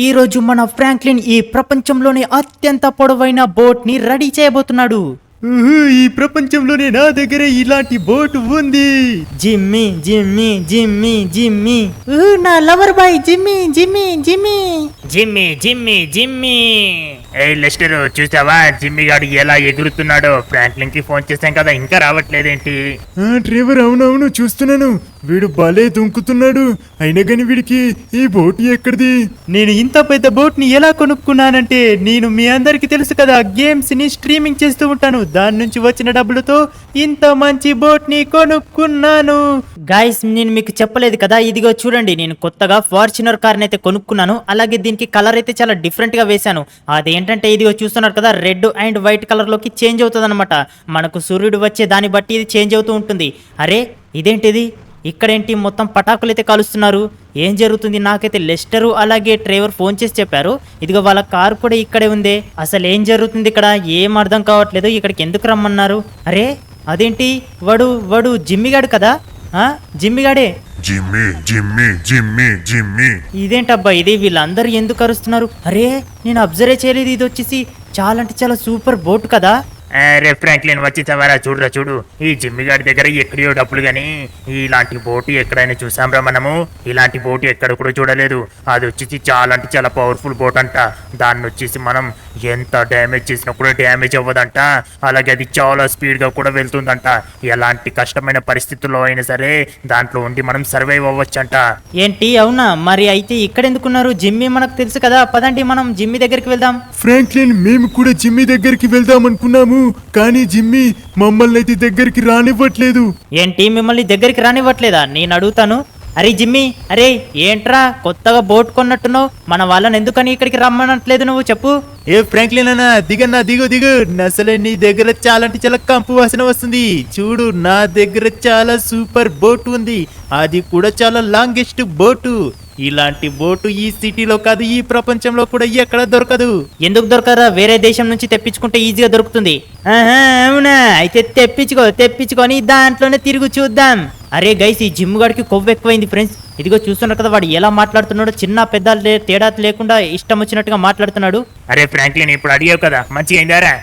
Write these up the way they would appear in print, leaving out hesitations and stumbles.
ఈ రోజు మన ఫ్రాంక్లిన్ ఈ ప్రపంచంలోనే అత్యంత పొడవైన బోట్ ని రెడీ చేయబోతున్నాడు. ఈ ప్రపంచంలోనే నా దగ్గర ఇలాంటి బోట్ ఉంది. జిమ్మీ జిమ్మీ జిమ్మీ జిమ్మీ నా lover boy Jimmy Jimmy Jimmy Jimmy Jimmy జిమ్మి ఏ లెస్టర్ చూసావా జిమ్మి గాడు ఎలా ఎగురుతున్నాడో. ఫ్రాంక్లిన్ కి ఫోన్ చేశాం కదా, ఇంకా రావట్లేదేంటి? డ్రైవర్ అవునవును చూస్తున్నాను, వీడు భలే దుంకుతున్నాడు. అయినా గాని వీడికి ఈ బోట్ ఎక్కడిది? నేను ఇంత పెద్ద బోట్ ని ఎలా కొనుక్కున్నానంటే, నేను మీ అందరికి తెలుసు కదా, గేమ్స్ ని స్ట్రీమింగ్ చేస్తూ ఉంటాను. దాని నుంచి వచ్చిన డబ్బులతో ఇంత మంచి బోట్ ని కొనుక్కున్నాను. గైస్, నేను మీకు చెప్పలేదు కదా, ఇదిగో చూడండి, నేను కొత్తగా ఫార్చునర్ కార్ అయితే కొనుక్కున్నాను. అలాగే దీనికి కలర్ అయితే చాలా డిఫరెంట్ గా వేశాను. అదేంటంటే ఇదిగో చూస్తున్నారు కదా, రెడ్ అండ్ వైట్ కలర్ లోకి చేంజ్ అవుతుంది అనమాట. మనకు సూర్యుడు వచ్చే దాన్ని బట్టి ఇది చేంజ్ అవుతూ ఉంటుంది. అరే ఇదేంటిది, ఇక్కడేంటి మొత్తం పటాకులు అయితే కాలుస్తున్నారు? ఏం జరుగుతుంది? నాకైతే లెస్టరు అలాగే డ్రైవర్ ఫోన్ చేసి చెప్పారు. ఇదిగో వాళ్ళ కారు కూడా ఇక్కడే ఉంది. అసలు ఏం జరుగుతుంది ఇక్కడ? ఏం అర్థం కావట్లేదు. ఇక్కడికి ఎందుకు రమ్మన్నారు? అరే అదేంటి, వాడు జిమ్మిగాడు కదా? జిమ్మిగాడే. జిమ్మి జిమ్మి జిమ్మి జిమ్మి ఇదేంటబ్బా ఇది, వీళ్ళందరూ ఎందుకు అరుస్తున్నారు? అరే నేను అబ్జర్వ్ చేయలేదు. ఇది వచ్చేసి చాలా అంటే చాలా సూపర్ బోట్ కదా. అరే ఫ్రాంక్లిన్ వచ్చేసావారా? చూడరా చూడు, ఈ జిమ్మి గాడి దగ్గర ఎక్కడియో డబ్బులు గాని ఇలాంటి బోటు ఎక్కడైనా చూసాంరా మనము? ఇలాంటి బోటు ఎక్కడ కూడా చూడలేదు. అది వచ్చేసి చాలా అంటే చాలా పవర్ఫుల్ బోట్ అంట. దాన్ని వచ్చేసి మనం ఎంత డ్యామేజ్ చేసినా కూడా డ్యామేజ్ అవ్వదంట. అలాగే అది చాలా స్పీడ్ గా కూడా వెళ్తుందంట. ఎలాంటి కష్టమైన పరిస్థితుల్లో అయినా సరే దాంట్లో ఉండి మనం సర్వైవ్ అవ్వచ్చంట. ఏంటి, అవునా? మరి అయితే ఇక్కడ ఎందుకున్నారు? జిమ్మి మనకు తెలుసు కదా, పదండి మనం జిమ్మి దగ్గరికి వెళ్దాం. ఫ్రాంక్లిన్, మేము కూడా జిమ్మి దగ్గరికి వెళ్దాం అనుకున్నాము, కానీ జిమ్మి మమ్మల్ని అయితే దగ్గరికి రానివ్వట్లేదు. ఏంటి, మిమ్మల్ని దగ్గరికి రానివ్వట్లేదా? నేను అడుగుతాను. అరే జిమ్మి, అరే ఏంట్రా కొత్తగా బోట్ కొన్నట్టున్నావు? మన వాళ్ళని ఎందుకని ఇక్కడికి రమ్మనట్లేదు నువ్వు చెప్పు. ఏ ఫ్రాంక్లిన్ అన్న, దిగన్నా దిగు దిగు. అసలే నీ దగ్గర చాలా అంటే చాలా కంపు వాసన వస్తుంది. చూడు, నా దగ్గర చాలా సూపర్ బోట్ ఉంది. అది కూడా చాలా లాంగెస్ట్ బోటు. ఇలాంటి బోటు ఈ సిటీలో కాదు, ఈ ప్రపంచంలో కూడా ఎక్కడ దొరకదు. ఎందుకు దొరకరా? వేరే దేశం నుంచి తెప్పించుకుంటే ఈజీగా దొరుకుతుంది. అవునా? అయితే తెప్పించుకొని దాంట్లోనే తిరుగు చూద్దాం. అరే గైస్, ఈ జిమ్ గాడికి కొవ్వు ఎక్కువైంది ఫ్రెండ్స్. ఇదిగో చూస్తున్నారు కదా, వాడు ఎలా మాట్లాడుతున్నాడు. చిన్న పెద్ద తేడా లేకుండా ఇష్టం వచ్చినట్టుగా మాట్లాడుతున్నాడు. అరే ఫ్రాంక్లిన్, ఇప్పుడు అడిగావు కదా, మంచిగా అయిందారా?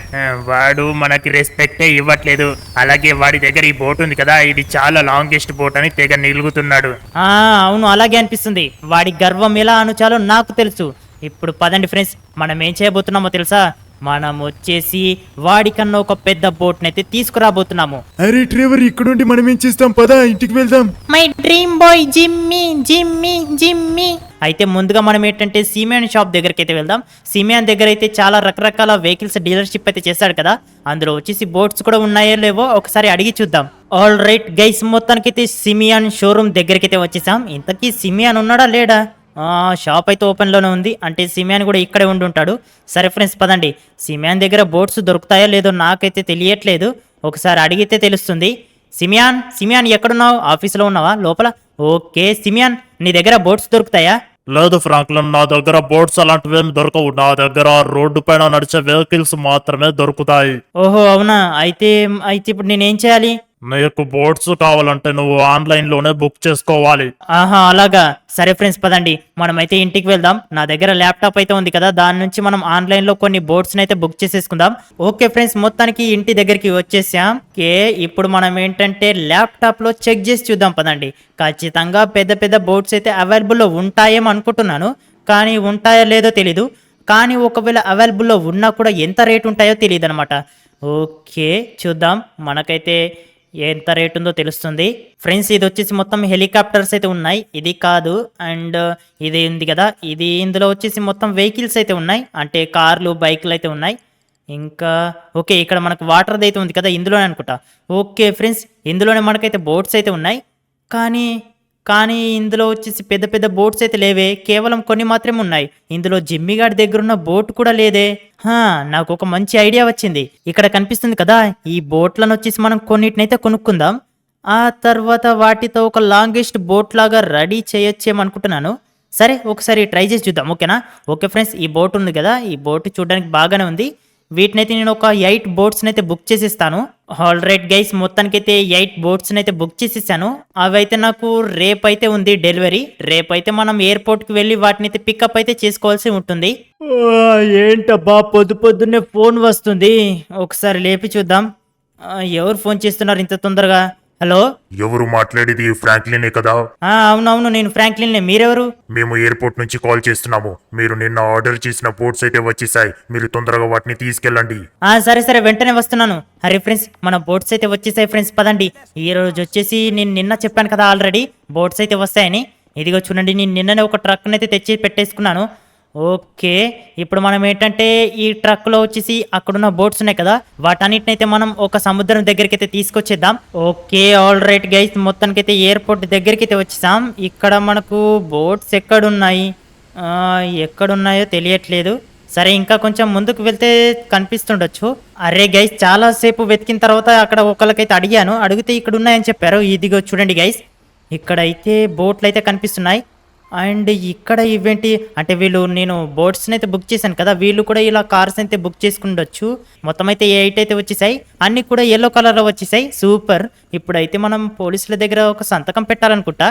వాడు మనకి రెస్పెక్టే ఇవ్వట్లేదు. అలాగే వాడి దగ్గర ఈ బోట్ ఉంది కదా, ఇది చాలా లాంగెస్ట్ బోట్ అని తెగ నిలుగుతున్నాడు. అవును, అలాగే అనిపిస్తుంది. వాడి గర్వం ఎలా అనుచాలో నాకు తెలుసు. ఇప్పుడు పదండి ఫ్రెండ్స్, మనం ఏం చేయబోతున్నామో తెలుసా? మనం వచ్చేసి వాడికన్నా ఒక పెద్ద బోట్ నైతే తీసుకురాబోతున్నాము. అరే డ్రైవర్, ఇక్కడుండి మనం ఏం చేస్తాం? పదా ఇంటికి వెళ్దాం. My dream boy Jimmy Jimmy Jimmy. అయితే ముందుగా మనం ఏంటంటే సిమియాన్ షాప్ దగ్గరికి అయితే వెళ్దాం. సిమియాన్ దగ్గర అయితే చాలా రకరకాల వెహికల్స్ డీలర్షిప్ అయితే చేశాడు కదా, అందులో వచ్చేసి బోట్స్ కూడా ఉన్నాయో లేవో ఒకసారి అడిగి చూద్దాం. ఆల్ రైట్ గైస్, మొత్తానికైతే సిమియాన్ షోరూమ్ దగ్గరికి అయితే వచ్చేసాం. ఇంతకీ సిమియాన్ ఉన్నాడా లేడా? షాప్ అయితే ఓపెన్లోనే ఉంది, అంటే సిమియాన్ కూడా ఇక్కడే ఉండి ఉంటాడు. సరే ఫ్రెండ్స్ పదండి, సిమియాన్ దగ్గర బోట్స్ దొరుకుతాయో లేదో నాకైతే తెలియట్లేదు. ఒకసారి అడిగితే తెలుస్తుంది. సిమియాన్ ఎక్కడున్నావు? ఆఫీస్లో ఉన్నావా? లోపల? ఓకే సిమియాన్, నీ దగ్గర బోట్స్ దొరుకుతాయా? లేదు ఫ్రాంక్లిన్, నా దగ్గర బోట్స్ అలాంటివి ఏమి దొరకవు. నా దగ్గర రోడ్డు పైన నడిచే వెహికల్స్ మాత్రమే దొరుకుతాయి. ఓహో అవునా? అయితే ఇప్పుడు నేనేం చేయాలి? నీకు బోట్స్ కావాలంటే నువ్వు ఆన్లైన్ లోనే బుక్ చేసుకోవాలి. అలాగా. సరే ఫ్రెండ్స్ పదండి, మనమైతే ఇంటికి వెళ్దాం. నా దగ్గర ల్యాప్టాప్ అయితే ఉంది కదా, దాని నుంచి మనం ఆన్లైన్ లో కొన్ని బోట్స్ అయితే బుక్ చేసేసుకుందాం. ఓకే ఫ్రెండ్స్, మొత్తానికి ఇంటి దగ్గరికి వచ్చేసాం. ఇప్పుడు మనం ఏంటంటే ల్యాప్టాప్ లో చెక్ చేసి చూద్దాం పదండి. ఖచ్చితంగా పెద్ద పెద్ద బోట్స్ అయితే అవైలబుల్లో ఉంటాయేమో అనుకుంటున్నాను, కానీ ఉంటాయో లేదో తెలీదు. కానీ ఒకవేళ అవైలబుల్లో ఉన్నా కూడా ఎంత రేట్ ఉంటాయో తెలియదు అనమాట. ఓకే చూద్దాం, మనకైతే ఎంత రేట్ ఉందో తెలుస్తుంది. ఫ్రెండ్స్, ఇది వచ్చేసి మొత్తం హెలికాప్టర్స్ అయితే ఉన్నాయి. ఇది కాదు, అండ్ ఇది ఉంది కదా, ఇందులో వచ్చేసి మొత్తం వెహికల్స్ అయితే ఉన్నాయి, అంటే కార్లు బైక్లు అయితే ఉన్నాయి. ఇంకా ఓకే, ఇక్కడ మనకు వాటర్ది అయితే ఉంది కదా, ఇందులోనే అనుకుంటా. ఓకే ఫ్రెండ్స్, ఇందులోనే మనకైతే బోట్స్ అయితే ఉన్నాయి. కానీ ఇందులో వచ్చేసి పెద్ద పెద్ద బోట్స్ అయితే లేవే, కేవలం కొన్ని మాత్రమే ఉన్నాయి. ఇందులో జిమ్మిగాడి దగ్గర ఉన్న బోట్ కూడా లేదే. నాకు ఒక మంచి ఐడియా వచ్చింది. ఇక్కడ కనిపిస్తుంది కదా, ఈ బోట్లను వచ్చేసి మనం కొన్నిటినైతే కొనుక్కుందాం. ఆ తర్వాత వాటితో ఒక లాంగెస్ట్ బోట్ లాగా రెడీ చేయొచ్చేమనుకుంటున్నాను. సరే ఒకసారి ట్రై చేసి చూద్దాం, ఓకేనా? ఓకే ఫ్రెండ్స్, ఈ బోట్ ఉంది కదా, ఈ బోట్ చూడడానికి బాగానే ఉంది. వీటినైతే నేను ఒక 8 బోట్స్ని అయితే బుక్ చేసిస్తాను. ఆల్ రైట్ గైస్, మొత్తానికైతే 8 బోట్స్ని అయితే బుక్ చేసేసాను. అవైతే నాకు రేపైతే ఉంది డెలివరీ. రేపైతే మనం ఎయిర్పోర్ట్కి వెళ్ళి వాటిని అయితే పికప్ అయితే చేసుకోవాల్సి ఉంటుంది. ఏంటబ్బా పొద్దు పొద్దున్నే ఫోన్ వస్తుంది, ఒకసారి లేపి చూద్దాం. ఎవరు ఫోన్ చేస్తున్నారు ఇంత తొందరగా? హలో, ఎవరు మాట్లాడేది? ఫ్రాంక్లినే కదా? అవునవును, నేను ఫ్రాంక్లిన్నే. మీరెవరు? మేము ఎయిర్పోర్ట్ నుంచి కాల్ చేస్తున్నాము. మీరు నిన్న ఆర్డర్ చేసిన బోట్స్ అయితే వచ్చేసాయి. మీరు తొందరగా వాటిని తీసుకెళ్ళండి. సరే సరే, వెంటనే వస్తున్నాను. అరే ఫ్రెండ్స్, మన బోట్స్ అయితే వచ్చేసాయి ఫ్రెండ్స్, పదండి. ఈ రోజు వచ్చేసి నేను నిన్న చెప్పాను కదా ఆల్రెడీ బోట్స్ అయితే వస్తాయని. ఇదిగో చూడండి, నేను నిన్ననే ఒక ట్రక్ని అయితే తెచ్చి పెట్టేసుకున్నాను. ఓకే, ఇప్పుడు మనం ఏంటంటే ఈ ట్రక్లో వచ్చేసి అక్కడున్న బోట్స్ ఉన్నాయి కదా, వాటన్నిటినైతే మనం ఒక సముద్రం దగ్గరికి అయితే తీసుకొచ్చేద్దాం. ఓకే, ఆల్ రైట్ గైస్, మొత్తానికైతే ఎయిర్పోర్ట్ దగ్గరికి అయితే వచ్చేసాం. ఇక్కడ మనకు బోట్స్ ఎక్కడున్నాయో తెలియట్లేదు. సరే, ఇంకా కొంచెం ముందుకు వెళ్తే కనిపిస్తుండొచ్చు. అరే గైస్, చాలాసేపు వెతికిన తర్వాత అక్కడ ఒకళ్ళకైతే అడిగితే ఇక్కడ ఉన్నాయని చెప్పారు. ఇదిగో చూడండి గైస్, ఇక్కడైతే బోట్లు అయితే కనిపిస్తున్నాయి. అండ్ ఇక్కడ ఇవేంటి అంటే నేను బోట్స్ని అయితే బుక్ చేశాను కదా, వీళ్ళు కూడా ఇలా కార్స్ అయితే బుక్ చేసుకుండొచ్చు. మొత్తం అయితే 8 అయితే వచ్చేసాయి, అన్ని కూడా ఎల్లో కలర్లో వచ్చేసాయి. సూపర్. ఇప్పుడైతే మనం పోలీసుల దగ్గర ఒక సంతకం పెట్టాలనుకుంటా.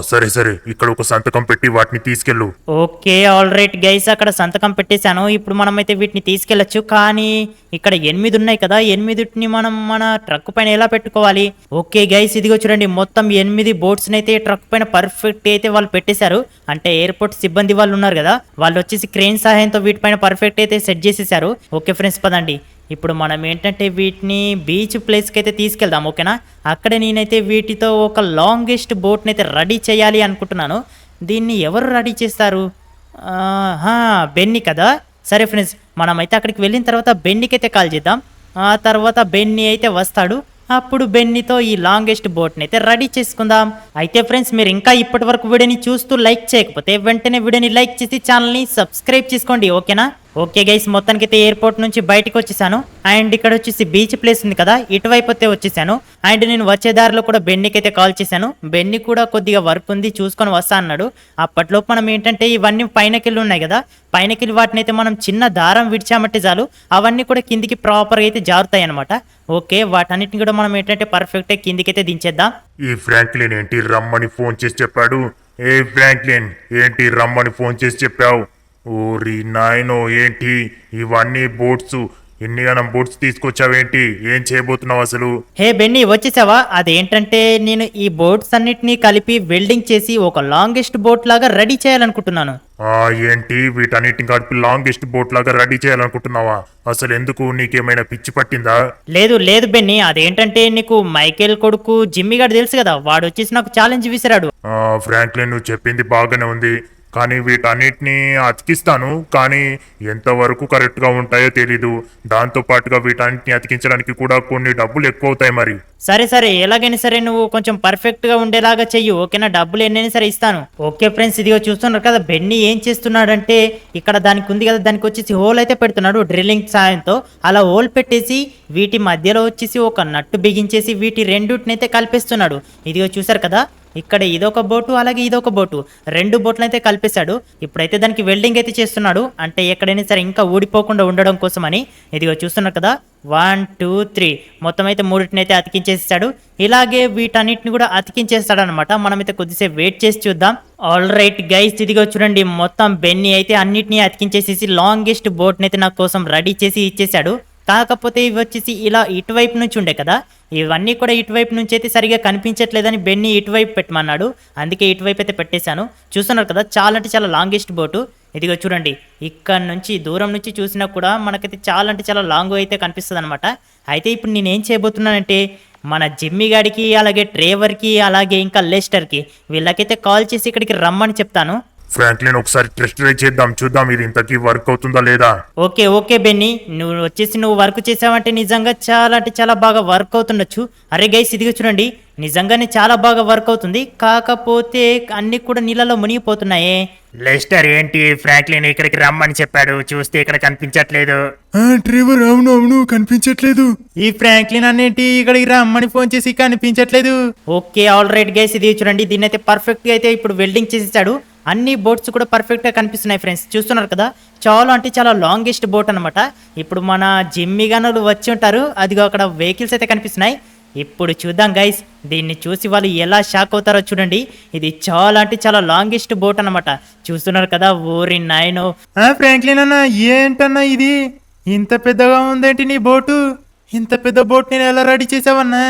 సరే సరే, ఇక్కడ ఒక సంతకం పెట్టి వాటిని తీసుకెళ్ళు. ఓకే, ఆల్ రైట్ గైస్, అక్కడ సంతకం పెట్టేశాను. ఇప్పుడు మనం అయితే వీటిని తీసుకెళ్లొచ్చు. కానీ ఇక్కడ 8 ఉన్నాయి కదా, 8ని మనం మన ట్రక్ పైన ఎలా పెట్టుకోవాలి? ఓకే గైస్, ఇదిగో చూడండి, మొత్తం 8 బోట్స్ అయితే ట్రక్ పైన పర్ఫెక్ట్ అయితే వాళ్ళు పెట్టేశారు. అంటే ఎయిర్పోర్ట్ సిబ్బంది వాళ్ళు ఉన్నారు కదా, వాళ్ళు వచ్చేసి క్రేన్ సహాయంతో వీటిపైన పర్ఫెక్ట్ అయితే సెట్ చేసేసారు. ఓకే ఫ్రెండ్స్, పదండి. ఇప్పుడు మనం ఏంటంటే వీటిని బీచ్ ప్లేస్కి అయితే తీసుకెళ్దాం. ఓకేనా? అక్కడే నేనైతే వీటితో ఒక లాంగెస్ట్ బోట్ని అయితే రెడీ చేయాలి అనుకుంటున్నాను. దీన్ని ఎవరు రెడీ చేస్తారు? బెన్నీ కదా. సరే ఫ్రెండ్స్, మనమైతే అక్కడికి వెళ్ళిన తర్వాత బెన్నీకి అయితే కాల్ చేద్దాం. ఆ తర్వాత బెన్నీ అయితే వస్తాడు. అప్పుడు బెన్నీతో ఈ లాంగెస్ట్ బోట్ని అయితే రెడీ చేసుకుందాం. అయితే ఫ్రెండ్స్, మీరు ఇంకా ఇప్పటి వరకు వీడియోని చూస్తూ లైక్ చేయకపోతే వెంటనే వీడియోని లైక్ చేసి ఛానల్ని సబ్స్క్రైబ్ చేసుకోండి. ఓకేనా? ఓకే గైస్, మొత్తానికైతే ఎయిర్పోర్ట్ నుంచి బయటకు వచ్చేసాను. అండ్ ఇక్కడ వచ్చేసి బీచ్ ప్లేస్ ఉంది కదా, ఇటువైపు అయితే వచ్చేసాను. అండ్ నేను వచ్చే దారిలో కూడా బెన్నీకి అయితే కాల్ చేశాను. బెన్నీ కూడా కొద్దిగా వర్క్ ఉంది, చూసుకొని వస్తా అన్నాడు. అప్పట్లోపు మనం ఏంటంటే ఇవన్నీ పైనకెళ్ళి ఉన్నాయి కదా, పైనకెళ్ళి వాటిని అయితే మనం చిన్న దారం విడిచామంటే చాలు, అవన్నీ కూడా కిందికి ప్రాపర్గా అయితే జారుతాయి అనమాట. ఓకే, వాటన్నిటిని కూడా మనం ఏంటంటే పర్ఫెక్ట్గా కిందికి అయితే దించేద్దాం. ఈ ఫ్రాంక్లిన్ ఏంటి రమ్మని ఫోన్ చేసి చెప్పాడు? ఏ ఫ్రాంక్లిన్, ఏంటి రమ్మని ఫోన్ చేసి చెప్పావు? ఓరి నాయనో, ఏంటి ఇవన్నీ బోట్స్? ఎన్నిగనం బోట్స్ తీసుకొచ్చావేంటి? ఏం చేయబోతున్నావు అసలు? హే బెన్నీ, వచ్చేసావా? అదేంటంటే నేను ఈ బోట్స్ అన్నిటినీ కలిపి వెల్డింగ్ చేసి ఒక లాంగెస్ట్ బోట్ లాగా రెడీ చేయాలనుకుంటున్నాను. ఏంటి వీటన్నిటిని కలిపి లాంగెస్ట్ బోట్ లాగా రెడీ చేయాలనుకుంటున్నావా? అసలు ఎందుకు? నీకేమైనా పిచ్చి పట్టిందా? లేదు లేదు బెన్నీ, అదేంటంటే నీకు మైకేల్ కొడుకు జిమ్మీ గారు తెలుసు కదా, వాడు వచ్చేసి నాకు ఛాలెంజ్ విసిరాడు. ఫ్రాంక్లిన్, నువ్వు చెప్పింది బాగానే ఉంది, కానీ వీటన్నిటిని అతికిస్తాను, కానీ ఎంతవరకు కరెక్ట్గా ఉంటాయో తెలీదు. దాంతో పాటుగా వీటన్నిటిని అతికించడానికి కూడా కొన్ని డబ్బులు ఎక్కువ అవుతాయి మరి. సరే సరే, ఎలాగైనా సరే నువ్వు కొంచెం పర్ఫెక్ట్ గా ఉండేలాగా చెయ్యి. ఓకేనా? డబ్బులు ఎన్నైనా సరే ఇస్తాను. ఓకే ఫ్రెండ్స్, ఇదిగో చూస్తున్నారు కదా, బెన్నీ ఏం చేస్తున్నాడంటే ఇక్కడ దానికి ఉంది కదా, దానికి వచ్చేసి హోల్ అయితే పెడుతున్నాడు డ్రిల్లింగ్ సాయంతో. అలా హోల్ పెట్టేసి వీటి మధ్యలో వచ్చేసి ఒక నట్టు బిగించేసి వీటి రెండుటినైతే కలిపేస్తున్నాడు. ఇదిగో చూసారు కదా, ఇక్కడ ఇదొక బోటు అలాగే ఇదొక బోటు, 2 బోట్లు అయితే కలిపేశాడు. ఇప్పుడైతే దానికి వెల్డింగ్ అయితే చేస్తున్నాడు, అంటే ఎక్కడైనా సరే ఇంకా ఊడిపోకుండా ఉండడం కోసమని. ఇదిగో చూస్తున్నారు కదా, 1 2 3 మొత్తం అయితే 3 అయితే అతికించేస్తాడు. ఇలాగే వీటన్నిటిని కూడా అతికించేస్తాడు అనమాట. మనమైతే కొద్దిసేపు వెయిట్ చేసి చూద్దాం. ఆల్ రైట్ గైస్, ఇదిగో చూడండి, మొత్తం బెన్నీ అయితే అన్నిటినీ అతికించేసేసి లాంగెస్ట్ బోట్ని అయితే నా కోసం రెడీ చేసి ఇచ్చేసాడు. కాకపోతే ఇవి వచ్చేసి ఇలా ఇటువైపు నుంచి ఉండే కదా, ఇవన్నీ కూడా ఇటువైపు నుంచి అయితే సరిగా కనిపించట్లేదని బెన్నీ ఇటువైపు పెట్టమన్నాడు, అందుకే ఇటువైపు అయితే పెట్టేశాను. చూస్తున్నారు కదా, చాలా అంటే చాలా లాంగెస్ట్ బోటు. ఇదిగో చూడండి, ఇక్కడ నుంచి దూరం నుంచి చూసినా కూడా మనకైతే చాలా అంటే చాలా లాంగ్ అయితే కనిపిస్తుంది అనమాట. అయితే ఇప్పుడు నేనేం చేయబోతున్నానంటే మన జిమ్మీ గాడికి అలాగే ట్రేవర్కి అలాగే ఇంకా లెస్టర్కి వీళ్ళకైతే కాల్ చేసి ఇక్కడికి రమ్మని చెప్తాను. ఫ్రాంక్లిన్, ఒకసారి టెస్ట్ డ్రైవ్ చేద్దాం, చూద్దాం ఇది ఇంతకీ వర్క్ అవుతుందా లేదా. ఓకే ఓకే బెన్నీ, నువ్వు వర్క్ చేసావంటే నిజంగా చాలా అంటే చాలా బాగా వర్క్ అవుతుండొచ్చు. అరే గైస్, ఇదిగో చూడండి, నిజంగానే చాలా బాగా వర్క్ అవుతుంది. కాకపోతే అన్ని కూడా నీళ్ళలో మునిగిపోతున్నాయే. లెస్టర్, ఏంటి ఫ్రాంక్లిన్ ఇక్కడికి రమ్మని చెప్పాడు, చూస్తే ఇక్కడ కనిపించట్లేదు. ట్రెవర్, అవును కనిపించట్లేదు. ఈ ఫ్రాంక్లిన్ అన్నేంటి ఇక్కడికి రమ్మని ఫోన్ చేసి కనిపించట్లేదు. ఓకే ఆల్ రైట్ గైస్, ఇది చూడండి, దీన్ని అయితే పర్ఫెక్ట్ గా అయితే ఇప్పుడు వెల్డింగ్ చేసేసాడు. అన్ని బోట్స్ కూడా పర్ఫెక్ట్ గా కనిపిస్తున్నాయి ఫ్రెండ్స్. చూస్తున్నారు కదా, చాలా అంటే చాలా లాంగెస్ట్ బోట్ అన్నమాట. ఇప్పుడు మన జిమ్మి గనులు వచ్చి ఉంటారు, అదిగో అక్కడ వెహికల్స్ అయితే కనిపిస్తున్నాయి. ఇప్పుడు చూద్దాం గైస్, దీన్ని చూసి వాళ్ళు ఎలా షాక్ అవుతారో చూడండి. ఇది చాలా అంటే చాలా లాంగెస్ట్ బోట్ అన్నమాట. చూస్తున్నారు కదా, ఓరి నాయనో. ఫ్రాంక్లిన్ అన్న, ఏంటన్నా ఇది ఇంత పెద్దగా ఉందేంటి నీ బోటు? ఇంత పెద్ద బోట్ నేను ఎలా రెడీ చేసావన్నా?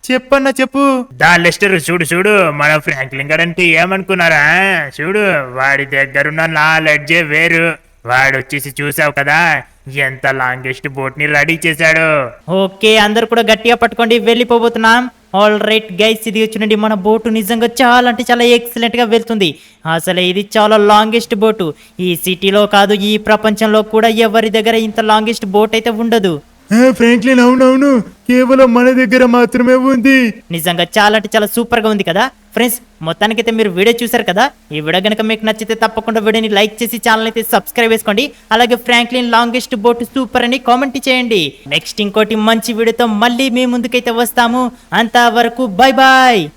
చెప్పన్నా చెప్పు. దా లెస్టర్, చూడు చూడు మన ఫ్రాంక్లిన్ గారు అంటే ఏమనుకున్నారా? చూడు వాడి దగ్గరున్న నాలెడ్జే వేరు. వాడు వచ్చేసి చూసావు కదా ఎంత లాంగెస్ట్ బోట్ ని రెడీ చేశాడు. ఓకే, అందరు కూడా గట్టిగా పట్టుకోండి, వెళ్ళిపోబోతున్నాం. ఆల్ రైట్ గైస్, ఇది చూడండి మన బోటు నిజంగా చాలా అంటే చాలా ఎక్సలెంట్ గా వెళ్తుంది. అసలు ఇది చాలా లాంగెస్ట్ బోటు. ఈ సిటీలో కాదు, ఈ ప్రపంచంలో కూడా ఎవరి దగ్గర ఇంత లాంగెస్ట్ బోట్ అయితే ఉండదు. ఫ్రాంక్లిన్, అవునవును, కేవలం మన దగ్గర మాత్రమే ఉంది. నిజంగా చాలా అంటే చాలా సూపర్ గా ఉంది కదా ఫ్రెండ్స్. మొత్తానికైతే మీరు వీడియో చూసారు కదా. ఈ వీడియో కనుక మీకు నచ్చితే తప్పకుండా వీడియోని లైక్ చేసి ఛానల్ అయితే సబ్స్క్రైబ్ చేసుకోండి. అలాగే ఫ్రాంక్లిన్ లాంగెస్ట్ బోట్ సూపర్ అని కామెంట్ చేయండి. నెక్స్ట్ ఇంకోటి మంచి వీడియోతో మళ్ళీ మీ ముందుకైతే వస్తాము. అంతవరకు బై బాయ్.